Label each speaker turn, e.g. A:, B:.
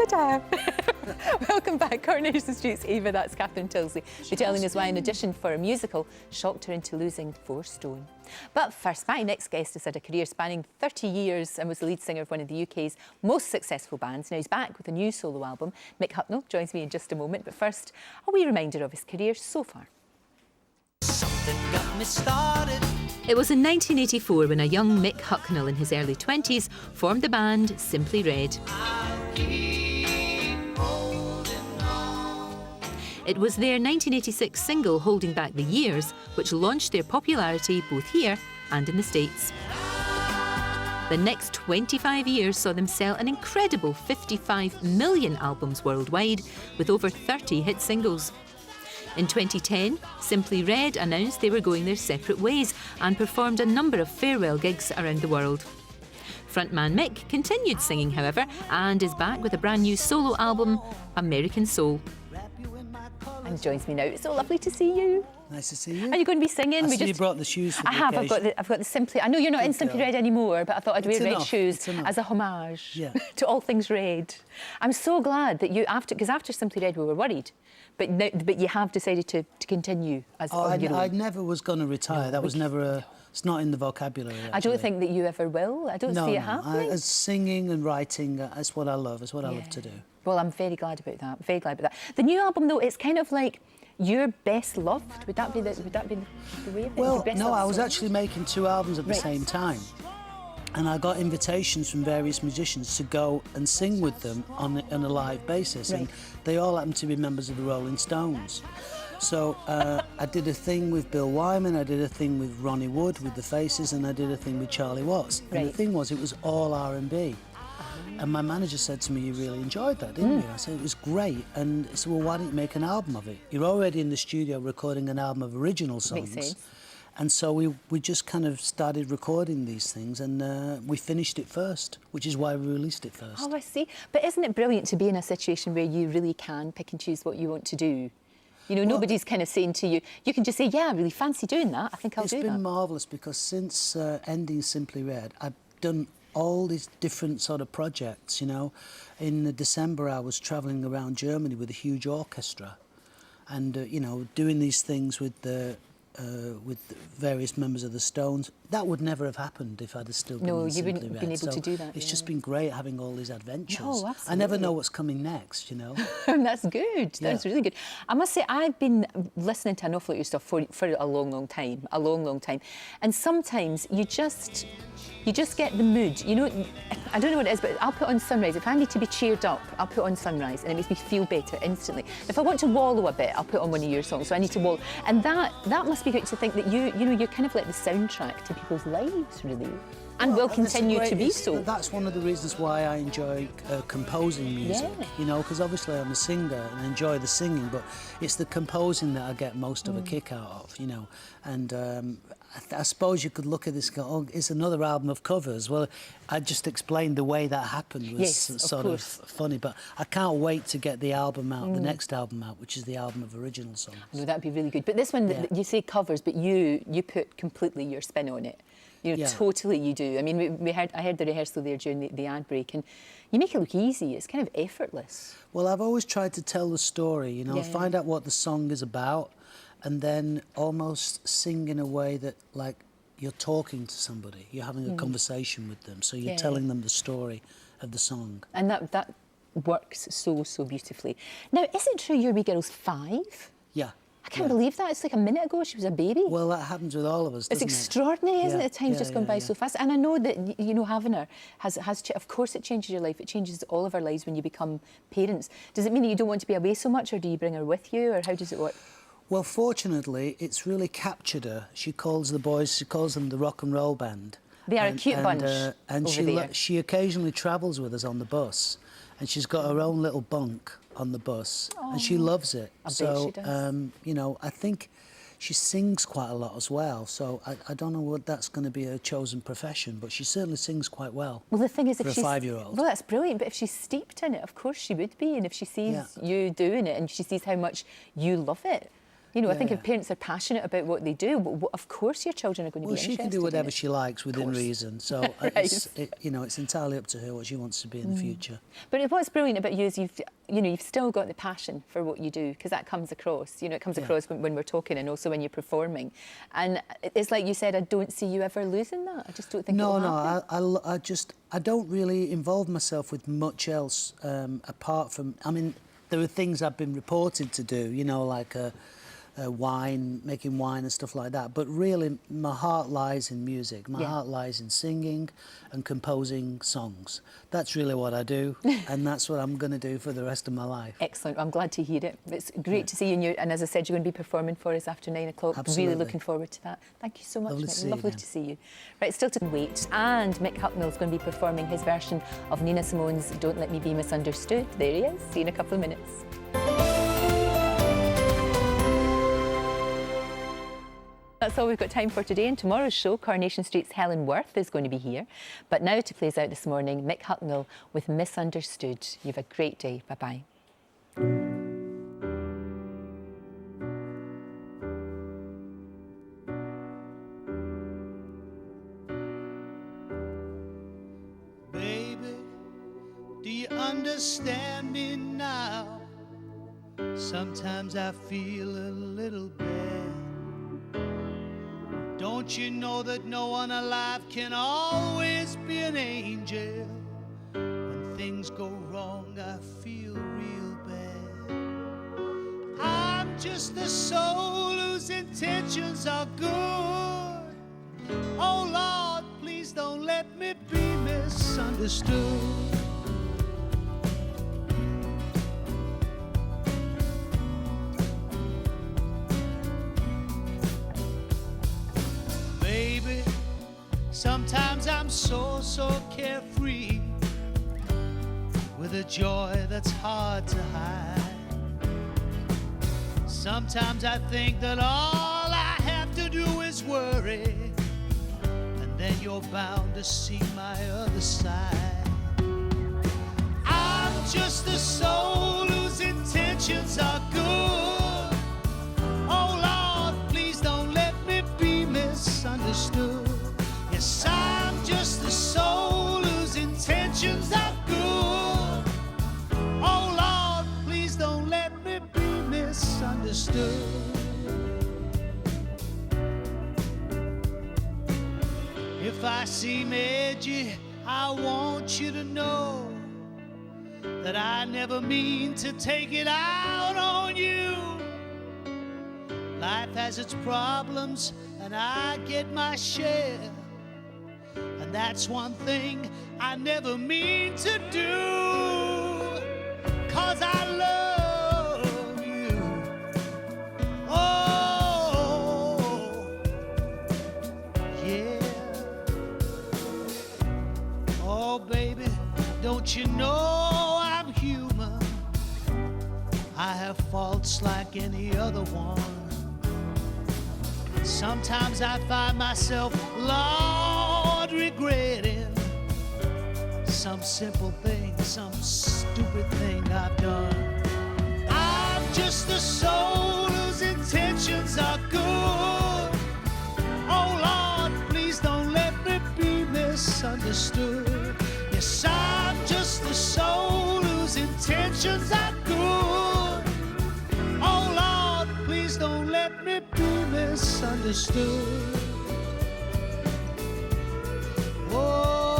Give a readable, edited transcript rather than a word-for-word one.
A: Ta-da! Welcome back, Coronation Street's Ava, that's Catherine Tilsley, be telling us why an audition for a musical shocked her into losing 4 stone. But first, my next guest has had a career spanning 30 years and was the lead singer of one of the UK's most successful bands. Now he's back with a new solo album. Mick Hucknall joins me in just a moment, but first, a wee reminder of his career so far.
B: Something got me started.
A: It was in 1984 when a young Mick Hucknall in his early 20s formed the band Simply Red. It was their 1986 single, Holding Back the Years, which launched their popularity both here and in the States. The next 25 years saw them sell an incredible 55 million albums worldwide, with over 30 hit singles. In 2010, Simply Red announced they were going their separate ways and performed a number of farewell gigs around the world. Frontman Mick continued singing, however, and is back with a brand new solo album, American Soul. And joins me now. It's so lovely to see you.
C: Nice to see you.
A: Are you going to be singing?
C: I see you brought the shoes for the occasion.
A: I've got the Simply... I know you're not in Simply Red anymore, but I thought I'd wear red shoes as a homage to all things red. I'm so glad that you, because after Simply Red we were worried, but you have decided to continue as on your own.
C: I never was going to retire. No, that was never a... It's not in the vocabulary, actually.
A: I don't think that you ever will. I don't see it happening.
C: Singing and writing, that's what I love. It's what I love to do.
A: Well, I'm very glad about that. Very glad about that. The new album, though, it's kind of like your best loved. Would that be the way of it?
C: Well, no, I was actually making 2 albums at the same time. And I got invitations from various musicians to go and sing with them on a live basis. And they all happened to be members of the Rolling Stones. So I did a thing with Bill Wyman, I did a thing with Ronnie Wood, with the Faces, and I did a thing with Charlie Watts. And the thing was, it was all R&B. And my manager said to me, you really enjoyed that, didn't you? I said, it was great. And he said, well, why don't you make an album of it? You're already in the studio recording an album of original songs.
A: Makes sense.
C: And so we just kind of started recording these things, and we finished it first, which is why we released it first.
A: Oh, I see. But isn't it brilliant to be in a situation where you really can pick and choose what you want to do? You know, nobody's kind of saying to you, you can just say, yeah, I really fancy doing that, I think I'll do that.
C: It's been marvellous, because since ending Simply Red, I've done all these different sort of projects, you know. In December, I was travelling around Germany with a huge orchestra and, you know, doing these things with various members of the Stones. That would never have happened if I'd have still been in Simply Red. No, you wouldn't have been able to do that. It's just been great having all these adventures.
A: No, absolutely.
C: I never know what's coming next, you know.
A: That's good. That's really good. I must say, I've been listening to an awful lot of your stuff for a long, long time. A long, long time. And sometimes you just get the mood. You know, I don't know what it is, but I'll put on Sunrise. If I need to be cheered up, I'll put on Sunrise, and it makes me feel better instantly. If I want to wallow a bit, I'll put on one of your songs. So I need to wallow. And that must be good to think that you know, you're kind of like the soundtrack to people's lives, really. And will continue to be so.
C: That's one of the reasons why I enjoy composing music, you know, because obviously I'm a singer and I enjoy the singing, but it's the composing that I get most of a kick out of, you know. And I suppose you could look at this and go, oh, it's another album of covers. Well, I just explained the way that happened was sort of funny, but I can't wait to get the album out, the next album out, which is the album of original songs.
A: No, that'd be really good. But this one, you say covers, but you put completely your spin on it. You know, totally you do. I mean, I heard the rehearsal there during the ad break, and you make it look easy. It's kind of effortless.
C: Well, I've always tried to tell the story, you know, find out what the song is about, and then almost sing in a way that, like, you're talking to somebody. You're having a conversation with them, so you're telling them the story of the song. And
A: that works so, so beautifully. Now, is it true your wee girl's 5?
C: Yeah.
A: I can't believe that. It's like a minute ago she was a baby.
C: Well, that happens with all of us, doesn't it?
A: It's extraordinary, isn't it? The time's just gone by so fast. And I know that, you know, having her of course it changes your life. It changes all of our lives when you become parents. Does it mean that you don't want to be away so much, or do you bring her with you, or how does it work?
C: Well, fortunately, it's really captured her. She calls them the rock and roll band.
A: They are a cute bunch
C: and she occasionally travels with us on the bus, and she's got her own little bunk on the bus, and she loves it.
A: I bet she does.
C: You know, I think she sings quite a lot as well, so I don't know what that's going to be her chosen profession, but she certainly sings quite well.
A: Well, the thing is,
C: for a 5-year-old.
A: Well, that's brilliant, but if she's steeped in it, of course she would be, and if she sees you doing it and she sees how much you love it, You know, I think if parents are passionate about what they do, of course your children are going to be interested.
C: Well, she can do whatever she likes within reason. So, you know, it's entirely up to her what she wants to be in the future.
A: But what's brilliant about you is you've still got the passion for what you do, because that comes across. You know, it comes across when we're talking and also when you're performing. And it's like you said, I don't see you ever losing that. I just don't think it'll happen.
C: I don't really involve myself with much else apart from, I mean, there are things I've been reported to do, you know, like making wine and stuff like that. But really, my heart lies in music. My heart lies in singing and composing songs. That's really what I do, and that's what I'm going to do for the rest of my life.
A: Excellent. I'm glad to hear it. It's great to see you. And as I said, you're going to be performing for us after 9 o'clock.
C: Absolutely.
A: Really looking forward to that. Thank you so much, Mick. Lovely to see you. Right, still to wait. And Mick Hucknall is going to be performing his version of Nina Simone's Don't Let Me Be Misunderstood. There he is. See you in a couple of minutes. That's all we've got time for today. In tomorrow's show, Coronation Street's Helen Worth is going to be here. But now to play us out this morning, Mick Hucknall with Misunderstood. You have a great day. Bye-bye.
B: Baby, do you understand me now? Sometimes I feel a little bad. Don't you know that no one alive can always be an angel? When things go wrong, I feel real bad. I'm just a soul whose intentions are good. Oh Lord, please don't let me be misunderstood. Sometimes I'm so carefree, with a joy that's hard to hide. Sometimes I think that all I have to do is worry, and then you're bound to see my other side. I'm just a soul whose intentions are good. Oh Lord, please don't let me be misunderstood. Yes, I'm just a soul whose intentions are good. Oh Lord, please don't let me be misunderstood. If I seem edgy, I want you to know that I never mean to take it out on you. Life has its problems, and I get my share. And that's one thing I never mean to do, 'cause I love you. Oh, yeah. Oh, baby, don't you know I'm human? I have faults like any other one. Sometimes I find myself Lord regretting some simple thing, some stupid thing I've done. I'm just a soul whose intentions are good. Oh Lord, please don't let me be misunderstood. Yes, I'm just a soul whose intentions are good. Oh Lord, please don't let me be misunderstood. Oh,